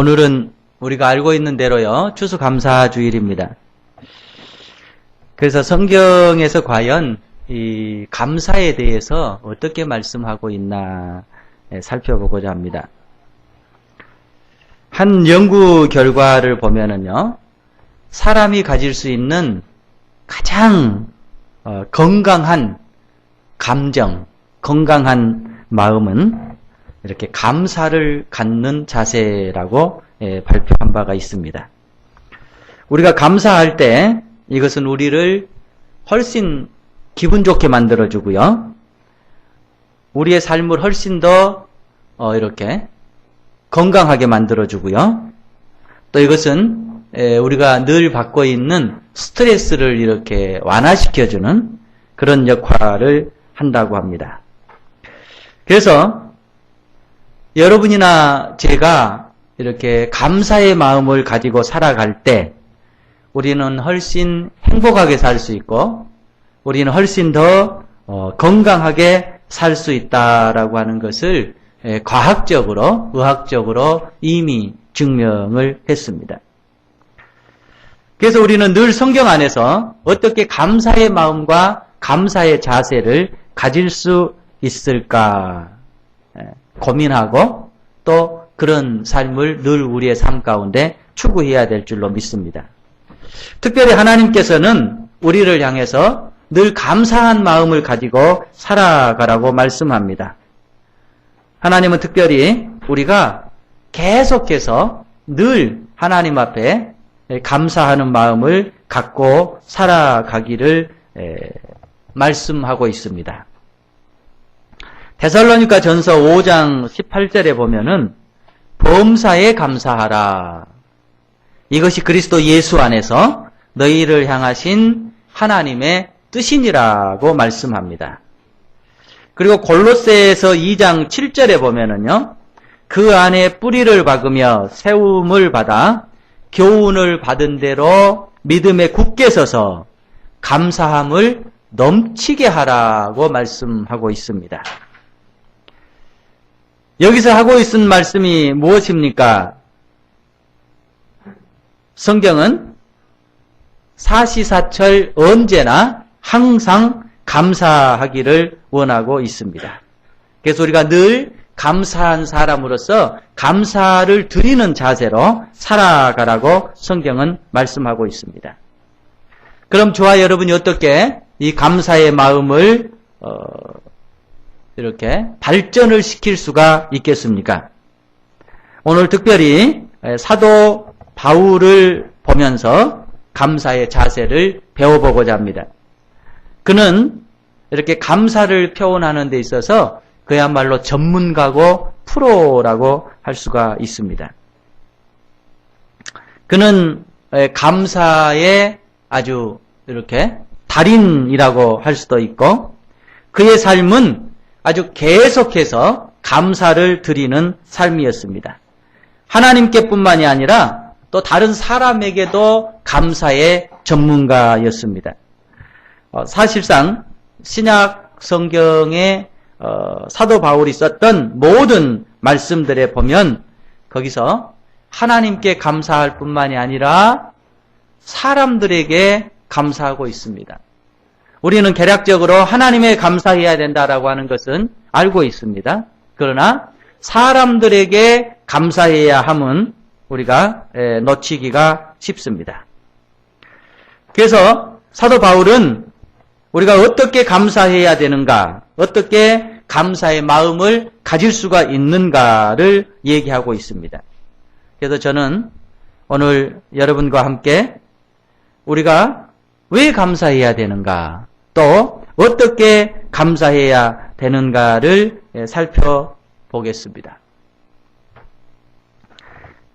오늘은 우리가 알고 있는 대로요, 추수감사주일입니다. 그래서 성경에서 과연 이 감사에 대해서 어떻게 말씀하고 있나 살펴보고자 합니다. 한 연구 결과를 보면은요, 사람이 가질 수 있는 가장 건강한 감정, 건강한 마음은 이렇게 감사를 갖는 자세라고 발표한 바가 있습니다. 우리가 감사할 때 이것은 우리를 훨씬 기분 좋게 만들어주고요, 우리의 삶을 훨씬 더 이렇게 건강하게 만들어주고요, 또 이것은 우리가 늘 받고 있는 스트레스를 이렇게 완화시켜주는 그런 역할을 한다고 합니다. 그래서 여러분이나 제가 이렇게 감사의 마음을 가지고 살아갈 때 우리는 훨씬 행복하게 살 수 있고 우리는 훨씬 더 건강하게 살 수 있다라고 하는 것을 과학적으로, 의학적으로 이미 증명을 했습니다. 그래서 우리는 늘 성경 안에서 어떻게 감사의 마음과 감사의 자세를 가질 수 있을까 고민하고 또 그런 삶을 늘 우리의 삶 가운데 추구해야 될 줄로 믿습니다. 특별히 하나님께서는 우리를 향해서 늘 감사한 마음을 가지고 살아가라고 말씀합니다. 하나님은 특별히 우리가 계속해서 늘 하나님 앞에 감사하는 마음을 갖고 살아가기를 말씀하고 있습니다. 데살로니가 전서 5장 18절에 보면은 범사에 감사하라. 이것이 그리스도 예수 안에서 너희를 향하신 하나님의 뜻이니라고 말씀합니다. 그리고 골로새에서 2장 7절에 보면은요, 그 안에 뿌리를 박으며 세움을 받아 교훈을 받은 대로 믿음에 굳게 서서 감사함을 넘치게 하라고 말씀하고 있습니다. 여기서 하고 있는 말씀이 무엇입니까? 성경은 사시사철 언제나 항상 감사하기를 원하고 있습니다. 그래서 우리가 늘 감사한 사람으로서 감사를 드리는 자세로 살아가라고 성경은 말씀하고 있습니다. 그럼 저와 여러분이 어떻게 이 감사의 마음을 이렇게 발전을 시킬 수가 있겠습니까? 오늘 특별히 사도 바울을 보면서 감사의 자세를 배워보고자 합니다. 그는 이렇게 감사를 표현하는 데 있어서 그야말로 전문가고 프로라고 할 수가 있습니다. 그는 감사의 아주 이렇게 달인이라고 할 수도 있고 그의 삶은 아주 계속해서 감사를 드리는 삶이었습니다. 하나님께뿐만이 아니라 또 다른 사람에게도 감사의 전문가였습니다. 사실상 신약 성경에 사도 바울이 썼던 모든 말씀들에 보면 거기서 하나님께 감사할 뿐만이 아니라 사람들에게 감사하고 있습니다. 우리는 개략적으로 하나님에 감사해야 된다라고 하는 것은 알고 있습니다. 그러나 사람들에게 감사해야 함은 우리가 놓치기가 쉽습니다. 그래서 사도 바울은 우리가 어떻게 감사해야 되는가, 어떻게 감사의 마음을 가질 수가 있는가를 얘기하고 있습니다. 그래서 저는 오늘 여러분과 함께 우리가 왜 감사해야 되는가, 또 어떻게 감사해야 되는가를 살펴보겠습니다.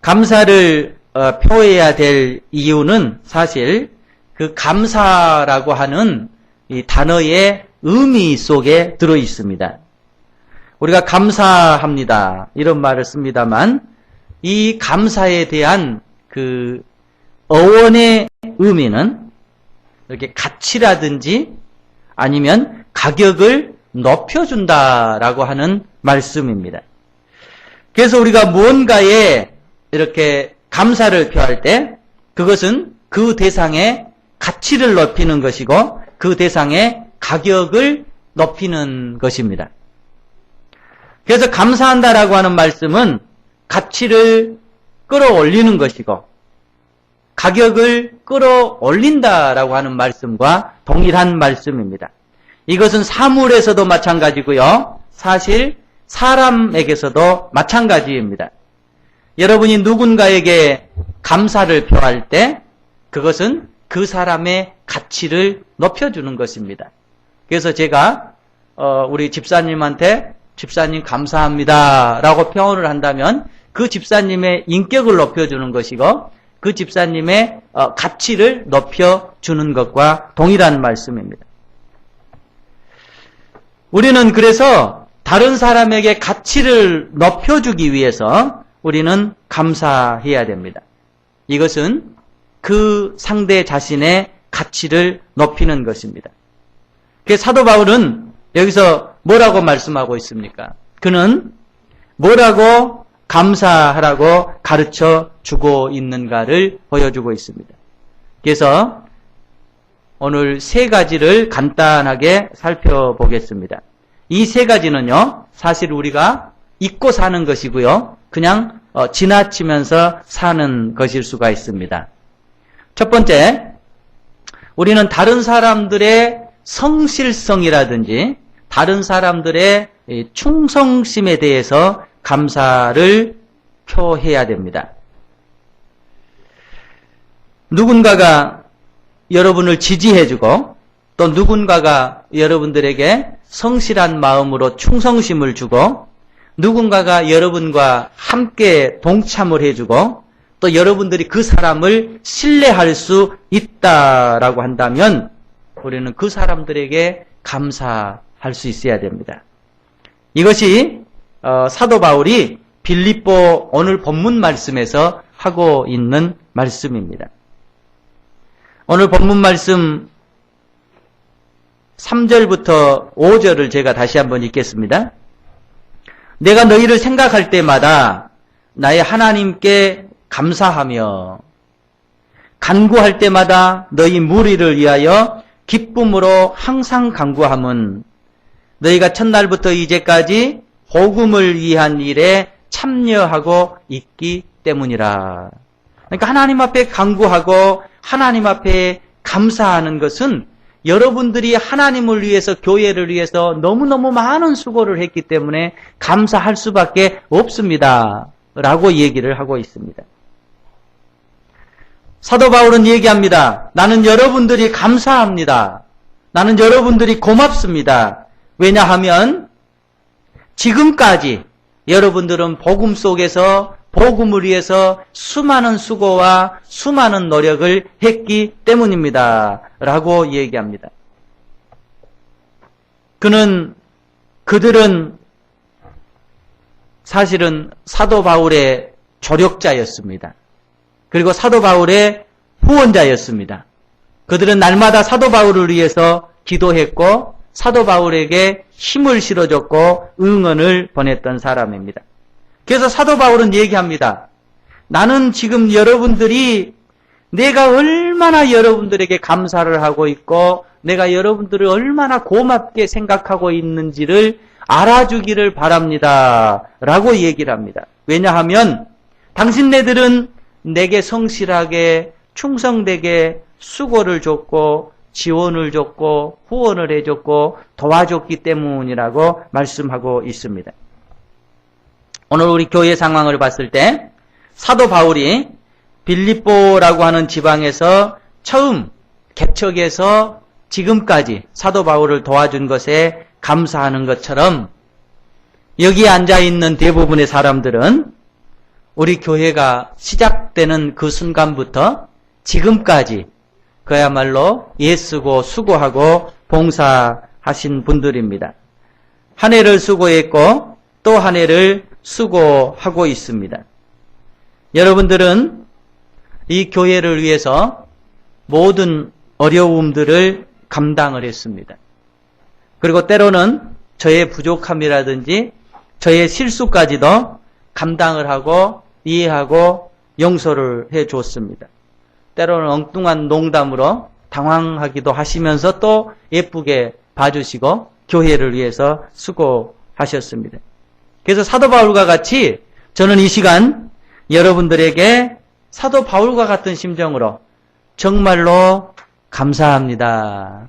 감사를 표해야 될 이유는 사실 그 감사라고 하는 이 단어의 의미 속에 들어 있습니다. 우리가 감사합니다, 이런 말을 씁니다만 이 감사에 대한 그 어원의 의미는 이렇게 가치라든지 아니면 가격을 높여준다라고 하는 말씀입니다. 그래서 우리가 무언가에 이렇게 감사를 표할 때 그것은 그 대상의 가치를 높이는 것이고 그 대상의 가격을 높이는 것입니다. 그래서 감사한다라고 하는 말씀은 가치를 끌어올리는 것이고 가격을 끌어올린다라고 하는 말씀과 동일한 말씀입니다. 이것은 사물에서도 마찬가지고요. 사실 사람에게서도 마찬가지입니다. 여러분이 누군가에게 감사를 표할 때 그것은 그 사람의 가치를 높여주는 것입니다. 그래서 제가 우리 집사님한테 집사님 감사합니다 라고 표현을 한다면 그 집사님의 인격을 높여주는 것이고 그 집사님의 가치를 높여주는 것과 동일한 말씀입니다. 우리는 그래서 다른 사람에게 가치를 높여주기 위해서 우리는 감사해야 됩니다. 이것은 그 상대 자신의 가치를 높이는 것입니다. 그래서 사도 바울은 여기서 뭐라고 말씀하고 있습니까? 그는 뭐라고 감사하라고 가르쳐 주고 있는가를 보여주고 있습니다. 그래서 오늘 세 가지를 간단하게 살펴보겠습니다. 이 세 가지는요, 사실 우리가 잊고 사는 것이고요, 그냥 지나치면서 사는 것일 수가 있습니다. 첫 번째, 우리는 다른 사람들의 성실성이라든지 다른 사람들의 충성심에 대해서 감사를 표해야 됩니다. 누군가가 여러분을 지지해주고 또 누군가가 여러분들에게 성실한 마음으로 충성심을 주고 누군가가 여러분과 함께 동참을 해주고 또 여러분들이 그 사람을 신뢰할 수 있다라고 한다면 우리는 그 사람들에게 감사할 수 있어야 됩니다. 이것이 사도 바울이 빌립보 오늘 본문 말씀에서 하고 있는 말씀입니다. 오늘 본문 말씀 3절부터 5절을 제가 다시 한번 읽겠습니다. 내가 너희를 생각할 때마다 나의 하나님께 감사하며 간구할 때마다 너희 무리를 위하여 기쁨으로 항상 간구함은 너희가 첫날부터 이제까지 복음을 위한 일에 참여하고 있기 때문이라. 그러니까 하나님 앞에 간구하고 하나님 앞에 감사하는 것은 여러분들이 하나님을 위해서 교회를 위해서 너무너무 많은 수고를 했기 때문에 감사할 수밖에 없습니다. 라고 얘기를 하고 있습니다. 사도 바울은 얘기합니다. 나는 여러분들이 감사합니다. 나는 여러분들이 고맙습니다. 왜냐하면 지금까지 여러분들은 복음 속에서 복음을 위해서 수많은 수고와 수많은 노력을 했기 때문입니다. 라고 얘기합니다. 그들은 사실은 사도 바울의 조력자였습니다. 그리고 사도 바울의 후원자였습니다. 그들은 날마다 사도 바울을 위해서 기도했고 사도 바울에게 힘을 실어줬고 응원을 보냈던 사람입니다. 그래서 사도 바울은 얘기합니다. 나는 지금 여러분들이 내가 얼마나 여러분들에게 감사를 하고 있고 내가 여러분들을 얼마나 고맙게 생각하고 있는지를 알아주기를 바랍니다. 라고 얘기를 합니다. 왜냐하면 당신네들은 내게 성실하게 충성되게 수고를 줬고 지원을 줬고 후원을 해줬고 도와줬기 때문이라고 말씀하고 있습니다. 오늘 우리 교회 상황을 봤을 때 사도 바울이 빌립보라고 하는 지방에서 처음 개척해서 지금까지 사도 바울을 도와준 것에 감사하는 것처럼 여기에 앉아있는 대부분의 사람들은 우리 교회가 시작되는 그 순간부터 지금까지 그야말로 애쓰고 수고하고 봉사하신 분들입니다. 한 해를 수고했고 또 한 해를 수고하고 있습니다. 여러분들은 이 교회를 위해서 모든 어려움들을 감당을 했습니다. 그리고 때로는 저의 부족함이라든지 저의 실수까지도 감당을 하고 이해하고 용서를 해 줬습니다. 때로는 엉뚱한 농담으로 당황하기도 하시면서 또 예쁘게 봐주시고 교회를 위해서 수고하셨습니다. 그래서 사도 바울과 같이 저는 이 시간 여러분들에게 사도 바울과 같은 심정으로 정말로 감사합니다.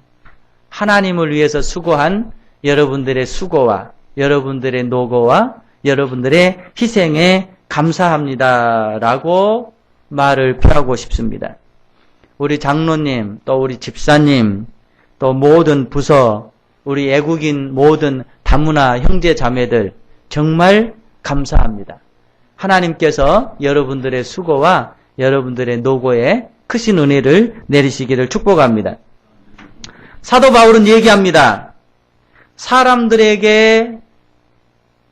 하나님을 위해서 수고한 여러분들의 수고와 여러분들의 노고와 여러분들의 희생에 감사합니다. 라고 말을 표하고 싶습니다. 우리 장로님, 또 우리 집사님, 또 모든 부서, 우리 애국인 모든 다문화 형제 자매들 정말 감사합니다. 하나님께서 여러분들의 수고와 여러분들의 노고에 크신 은혜를 내리시기를 축복합니다. 사도 바울은 얘기합니다. 사람들에게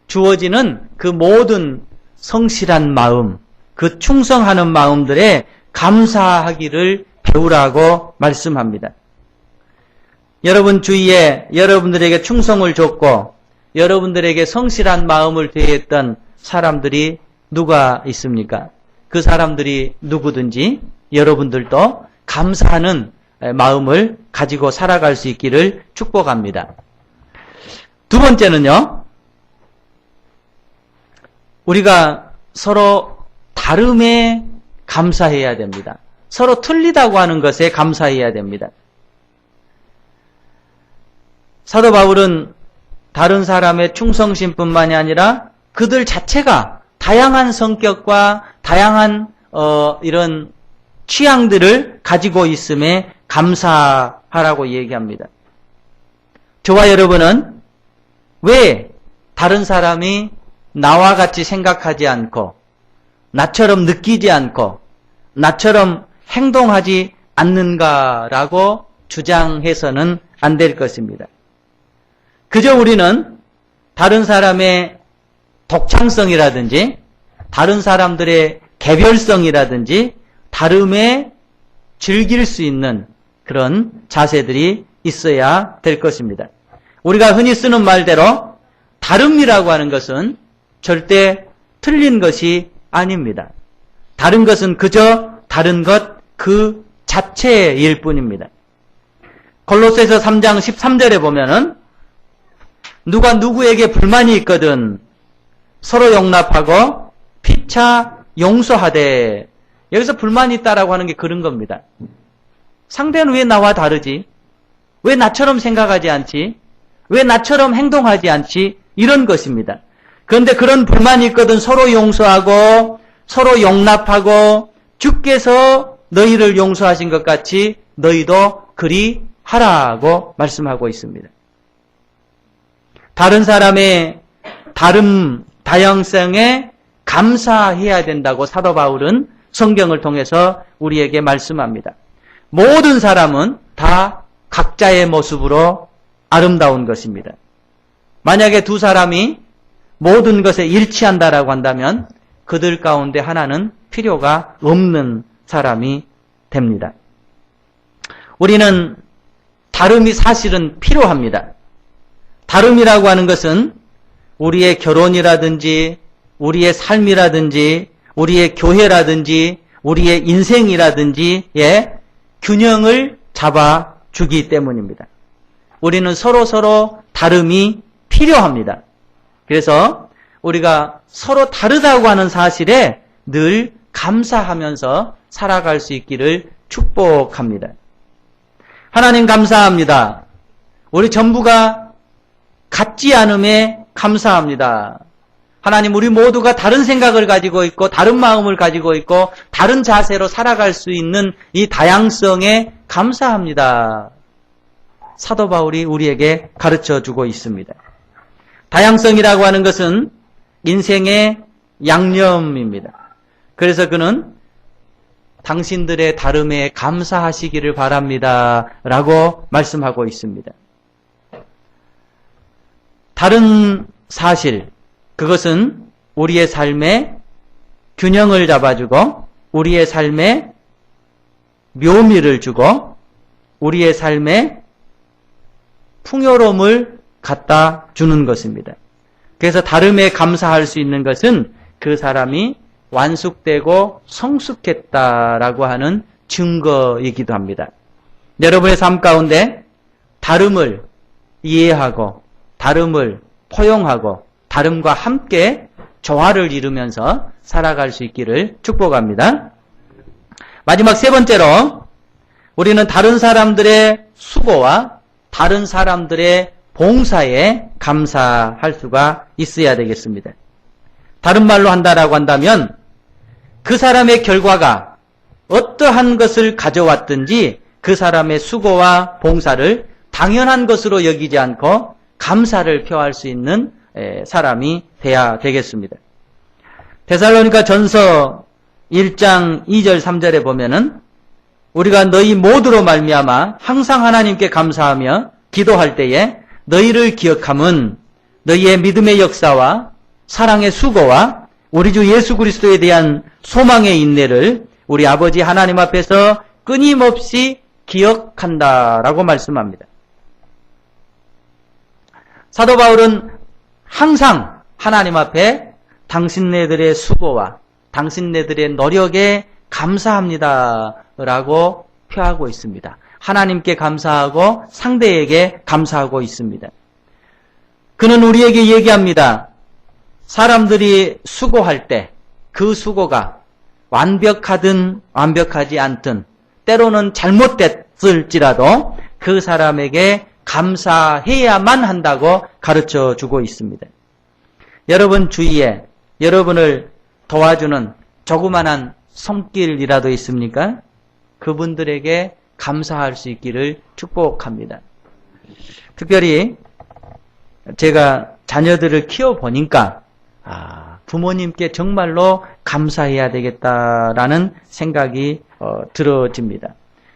주어지는 그 모든 성실한 마음, 그 충성하는 마음들에 감사하기를 배우라고 말씀합니다. 여러분 주위에 여러분들에게 충성을 줬고 여러분들에게 성실한 마음을 대했던 사람들이 누가 있습니까? 그 사람들이 누구든지 여러분들도 감사하는 마음을 가지고 살아갈 수 있기를 축복합니다. 두 번째는요, 우리가 서로 다름에 감사해야 됩니다. 서로 틀리다고 하는 것에 감사해야 됩니다. 사도 바울은 다른 사람의 충성심뿐만이 아니라 그들 자체가 다양한 성격과 다양한 이런 취향들을 가지고 있음에 감사하라고 얘기합니다. 저와 여러분은 왜 다른 사람이 나와 같이 생각하지 않고 나처럼 느끼지 않고 나처럼 행동하지 않는가라고 주장해서는 안 될 것입니다. 그저 우리는 다른 사람의 독창성이라든지 다른 사람들의 개별성이라든지 다름에 즐길 수 있는 그런 자세들이 있어야 될 것입니다. 우리가 흔히 쓰는 말대로 다름이라고 하는 것은 절대 틀린 것이 아닙니다. 다른 것은 그저 다른 것 그 자체일 뿐입니다. 골로새서 3장 13절에 보면은 누가 누구에게 불만이 있거든 서로 용납하고 피차 용서하되, 여기서 불만이 있다라고 하는 게 그런 겁니다. 상대는 왜 나와 다르지? 왜 나처럼 생각하지 않지? 왜 나처럼 행동하지 않지? 이런 것입니다. 그런데 그런 불만이 있거든 서로 용서하고 서로 용납하고 주께서 너희를 용서하신 것 같이 너희도 그리 하라고 말씀하고 있습니다. 다른 사람의 다양성에 감사해야 된다고 사도 바울은 성경을 통해서 우리에게 말씀합니다. 모든 사람은 다 각자의 모습으로 아름다운 것입니다. 만약에 두 사람이 모든 것에 일치한다라고 한다면 그들 가운데 하나는 필요가 없는 사람이 됩니다. 우리는 다름이 사실은 필요합니다. 다름이라고 하는 것은 우리의 결혼이라든지 우리의 삶이라든지 우리의 교회라든지 우리의 인생이라든지의 균형을 잡아주기 때문입니다. 우리는 서로 다름이 필요합니다. 그래서 우리가 서로 다르다고 하는 사실에 늘 감사하면서 살아갈 수 있기를 축복합니다. 하나님 감사합니다. 우리 전부가 같지 않음에 감사합니다. 하나님, 우리 모두가 다른 생각을 가지고 있고 다른 마음을 가지고 있고 다른 자세로 살아갈 수 있는 이 다양성에 감사합니다. 사도 바울이 우리에게 가르쳐주고 있습니다. 다양성이라고 하는 것은 인생의 양념입니다. 그래서 그는 당신들의 다름에 감사하시기를 바랍니다. 라고 말씀하고 있습니다. 다른 사실, 그것은 우리의 삶에 균형을 잡아주고 우리의 삶에 묘미를 주고 우리의 삶에 풍요로움을 갖다 주는 것입니다. 그래서 다름에 감사할 수 있는 것은 그 사람이 완숙되고 성숙했다라고 하는 증거이기도 합니다. 여러분의 삶 가운데 다름을 이해하고 다름을 포용하고 다름과 함께 조화를 이루면서 살아갈 수 있기를 축복합니다. 마지막 세 번째로 우리는 다른 사람들의 수고와 다른 사람들의 봉사에 감사할 수가 있어야 되겠습니다. 다른 말로 한다라고 한다면 그 사람의 결과가 어떠한 것을 가져왔든지 그 사람의 수고와 봉사를 당연한 것으로 여기지 않고 감사를 표할 수 있는 사람이 돼야 되겠습니다. 데살로니가 전서 1장 2절 3절에 보면은 우리가 너희 모두로 말미암아 항상 하나님께 감사하며 기도할 때에 너희를 기억함은 너희의 믿음의 역사와 사랑의 수고와 우리 주 예수 그리스도에 대한 소망의 인내를 우리 아버지 하나님 앞에서 끊임없이 기억한다라고 말씀합니다. 사도 바울은 항상 하나님 앞에 당신네들의 수고와 당신네들의 노력에 감사합니다라고 표하고 있습니다. 하나님께 감사하고 상대에게 감사하고 있습니다. 그는 우리에게 얘기합니다. 사람들이 수고할 때 그 수고가 완벽하든 완벽하지 않든 때로는 잘못됐을지라도 그 사람에게 감사해야만 한다고 가르쳐 주고 있습니다. 여러분 주위에 여러분을 도와주는 조그만한 손길이라도 있습니까? 그분들에게 감사할 수 있기를 축복합니다. 특별히 제가 자녀들을 키워보니까 부모님께 정말로 감사해야 되겠다라는 생각이 들어집니다.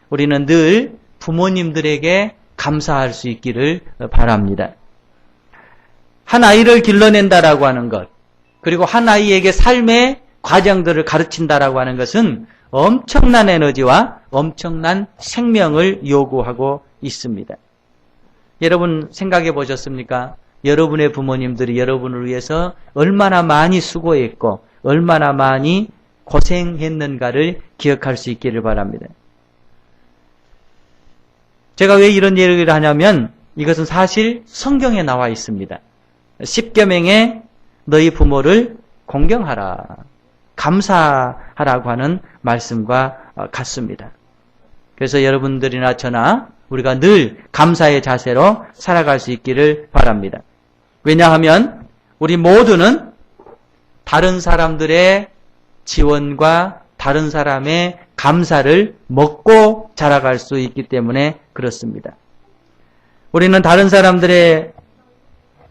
우리는 늘 부모님들에게 감사할 수 있기를 바랍니다. 한 아이를 길러낸다라고 하는 것, 그리고 한 아이에게 삶의 과정들을 가르친다라고 하는 것은 엄청난 에너지와 엄청난 생명을 요구하고 있습니다. 여러분 생각해 보셨습니까? 여러분의 부모님들이 여러분을 위해서 얼마나 많이 수고했고 얼마나 많이 고생했는가를 기억할 수 있기를 바랍니다. 제가 왜 이런 얘기를 하냐면 이것은 사실 성경에 나와 있습니다. 십계명에 너희 부모를 공경하라, 감사하라고 하는 말씀과 같습니다. 그래서 여러분들이나 저나 우리가 늘 감사의 자세로 살아갈 수 있기를 바랍니다. 왜냐하면 우리 모두는 다른 사람들의 지원과 다른 사람의 감사를 먹고 자라갈 수 있기 때문에 그렇습니다. 우리는 다른 사람들의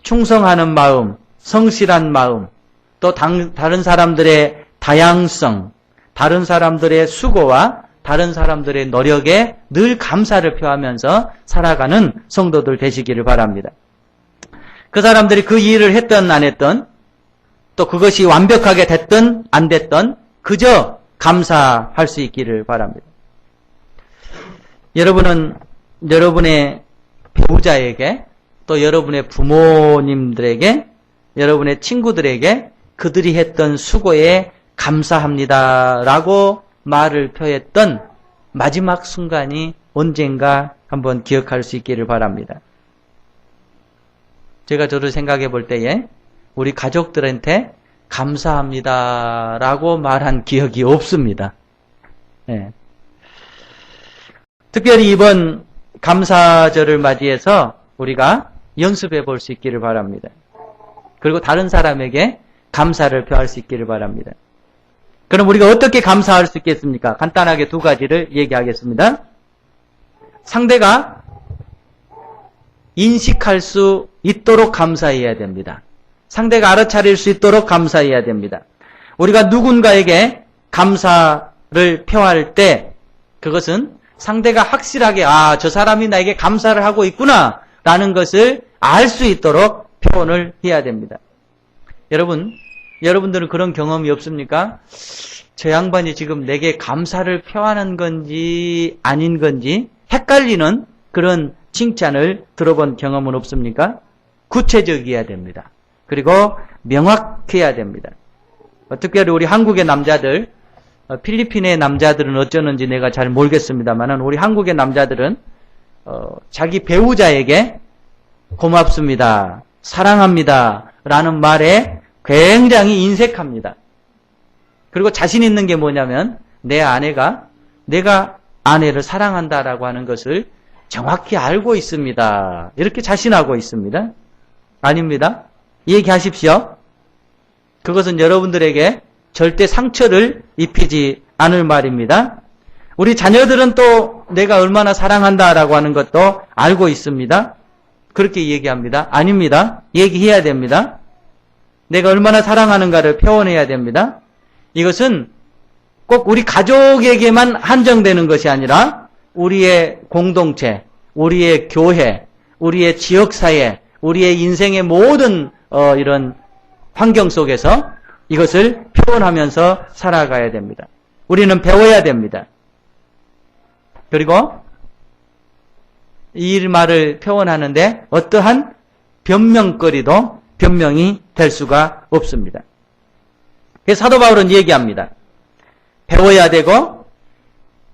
충성하는 마음, 성실한 마음, 또 다른 사람들의 다양성, 다른 사람들의 수고와 다른 사람들의 노력에 늘 감사를 표하면서 살아가는 성도들 되시기를 바랍니다. 그 사람들이 그 일을 했든 안 했든 또 그것이 완벽하게 됐든 안 됐든 그저 감사할 수 있기를 바랍니다. 여러분은 여러분의 배우자에게 또 여러분의 부모님들에게 여러분의 친구들에게 그들이 했던 수고에 감사합니다라고 말을 표했던 마지막 순간이 언젠가 한번 기억할 수 있기를 바랍니다. 제가 저를 생각해 볼 때에 우리 가족들한테 감사합니다라고 말한 기억이 없습니다. 네. 특별히 이번 감사절을 맞이해서 우리가 연습해 볼 수 있기를 바랍니다. 그리고 다른 사람에게 감사를 표할 수 있기를 바랍니다. 그럼 우리가 어떻게 감사할 수 있겠습니까? 간단하게 두 가지를 얘기하겠습니다. 상대가 인식할 수 있도록 감사해야 됩니다. 상대가 알아차릴 수 있도록 감사해야 됩니다. 우리가 누군가에게 감사를 표할 때 그것은 상대가 확실하게 저 사람이 나에게 감사를 하고 있구나 라는 것을 알 수 있도록 표현을 해야 됩니다. 여러분들은 그런 경험이 없습니까? 저 양반이 지금 내게 감사를 표하는 건지 아닌 건지 헷갈리는 그런 칭찬을 들어본 경험은 없습니까? 구체적이어야 됩니다. 그리고 명확해야 됩니다. 특별히 우리 한국의 남자들, 필리핀의 남자들은 어쩌는지 내가 잘 모르겠습니다만은 우리 한국의 남자들은 자기 배우자에게 고맙습니다, 사랑합니다 라는 말에 굉장히 인색합니다. 그리고 자신 있는 게 뭐냐면 내 아내가 내가 아내를 사랑한다라고 하는 것을 정확히 알고 있습니다. 이렇게 자신하고 있습니다. 아닙니다. 얘기하십시오. 그것은 여러분들에게 절대 상처를 입히지 않을 말입니다. 우리 자녀들은 또 내가 얼마나 사랑한다라고 하는 것도 알고 있습니다. 그렇게 얘기합니다. 아닙니다. 얘기해야 됩니다. 내가 얼마나 사랑하는가를 표현해야 됩니다. 이것은 꼭 우리 가족에게만 한정되는 것이 아니라 우리의 공동체, 우리의 교회, 우리의 지역사회, 우리의 인생의 모든 이런 환경 속에서 이것을 표현하면서 살아가야 됩니다. 우리는 배워야 됩니다. 그리고 이 말을 표현하는데 어떠한 변명거리도 변명이 될 수가 없습니다. 그래서 사도 바울은 얘기합니다. 배워야 되고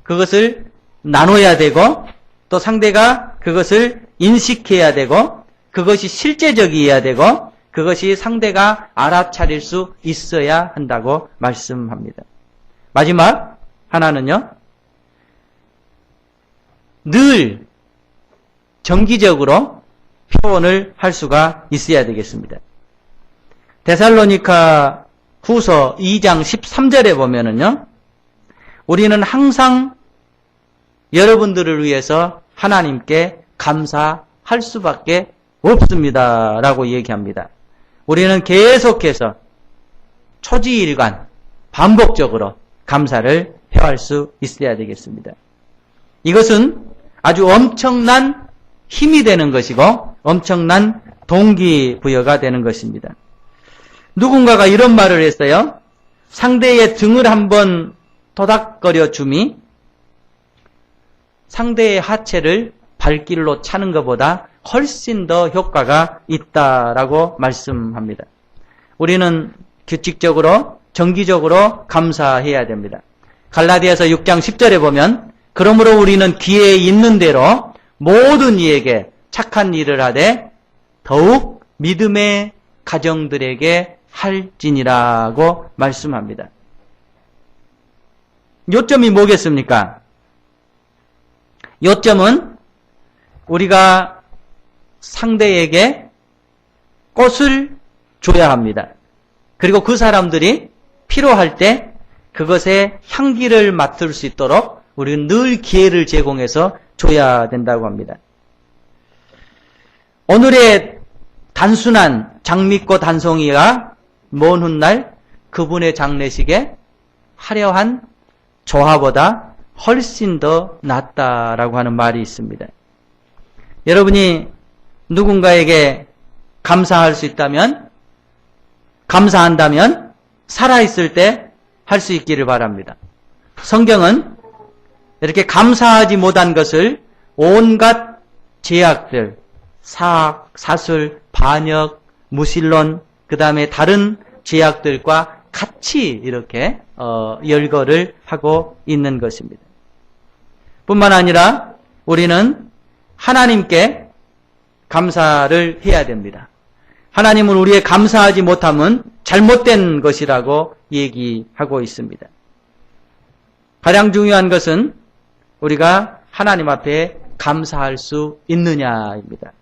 그것을 나눠야 되고 또 상대가 그것을 인식해야 되고 그것이 실제적이어야 되고 그것이 상대가 알아차릴 수 있어야 한다고 말씀합니다. 마지막 하나는요. 늘 정기적으로 표현을 할 수가 있어야 되겠습니다. 데살로니가 후서 2장 13절에 보면은요. 우리는 항상 여러분들을 위해서 하나님께 감사할 수밖에 없습니다. 라고 얘기합니다. 우리는 계속해서 초지일관 반복적으로 감사를 표할 수 있어야 되겠습니다. 이것은 아주 엄청난 힘이 되는 것이고 엄청난 동기부여가 되는 것입니다. 누군가가 이런 말을 했어요. 상대의 등을 한번 토닥거려 줌이 상대의 하체를 발길로 차는 것보다 훨씬 더 효과가 있다라고 말씀합니다. 우리는 규칙적으로 정기적으로 감사해야 됩니다. 갈라디아서 6장 10절에 보면 그러므로 우리는 기회에 있는 대로 모든 이에게 착한 일을 하되 더욱 믿음의 가정들에게 할지니라고 말씀합니다. 요점이 뭐겠습니까? 요점은 우리가 상대에게 꽃을 줘야 합니다. 그리고 그 사람들이 필요할 때 그것의 향기를 맡을 수 있도록 우리는 늘 기회를 제공해서 줘야 된다고 합니다. 오늘의 단순한 장미꽃 한 송이가 먼 훗날 그분의 장례식에 화려한 조화보다 훨씬 더 낫다라고 하는 말이 있습니다. 여러분이 누군가에게 감사할 수 있다면, 감사한다면 살아있을 때 할 수 있기를 바랍니다. 성경은 이렇게 감사하지 못한 것을 온갖 제약들, 사악, 사술, 반역, 무신론, 그 다음에 다른 제약들과 같이 이렇게 열거를 하고 있는 것입니다. 뿐만 아니라 우리는 하나님께 감사를 해야 됩니다. 하나님은 우리의 감사하지 못함은 잘못된 것이라고 얘기하고 있습니다. 가장 중요한 것은 우리가 하나님 앞에 감사할 수 있느냐입니다.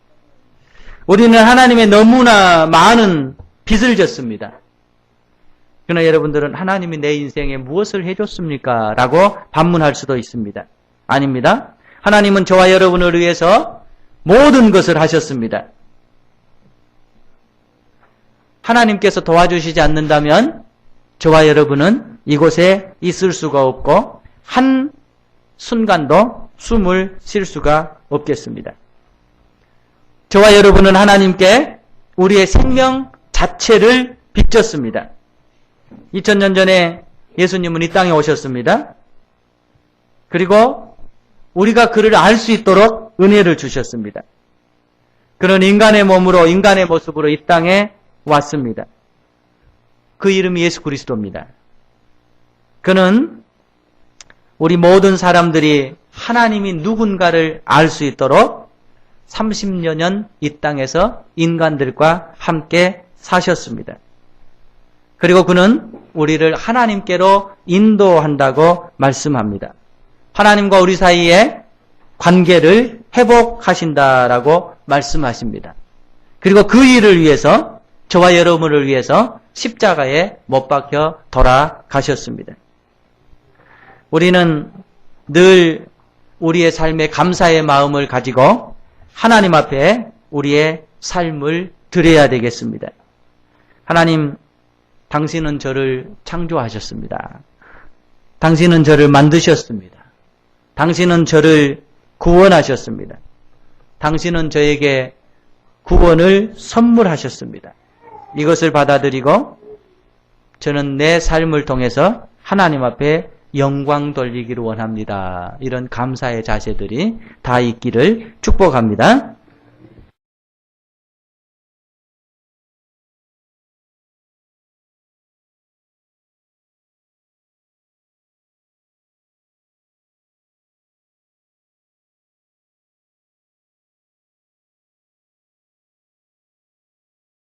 우리는 하나님의 너무나 많은 빚을 졌습니다. 그러나 여러분들은 하나님이 내 인생에 무엇을 해줬습니까? 라고 반문할 수도 있습니다. 아닙니다. 하나님은 저와 여러분을 위해서 모든 것을 하셨습니다. 하나님께서 도와주시지 않는다면 저와 여러분은 이곳에 있을 수가 없고 한 순간도 숨을 쉴 수가 없겠습니다. 저와 여러분은 하나님께 우리의 생명 자체를 빚졌습니다. 2000년 전에 예수님은 이 땅에 오셨습니다. 그리고 우리가 그를 알 수 있도록 은혜를 주셨습니다. 그런 인간의 몸으로 인간의 모습으로 이 땅에 왔습니다. 그 이름이 예수 그리스도입니다. 그는 우리 모든 사람들이 하나님이 누군가를 알 수 있도록 30여 년 이 땅에서 인간들과 함께 사셨습니다. 그리고 그는 우리를 하나님께로 인도한다고 말씀합니다. 하나님과 우리 사이에 관계를 회복하신다라고 말씀하십니다. 그리고 그 일을 위해서 저와 여러분을 위해서 십자가에 못 박혀 돌아가셨습니다. 우리는 늘 우리의 삶에 감사의 마음을 가지고 하나님 앞에 우리의 삶을 드려야 되겠습니다. 하나님, 당신은 저를 창조하셨습니다. 당신은 저를 만드셨습니다. 당신은 저를 구원하셨습니다. 당신은 저에게 구원을 선물하셨습니다. 이것을 받아들이고 저는 내 삶을 통해서 하나님 앞에 영광 돌리기를 원합니다. 이런 감사의 자세들이 다 있기를 축복합니다.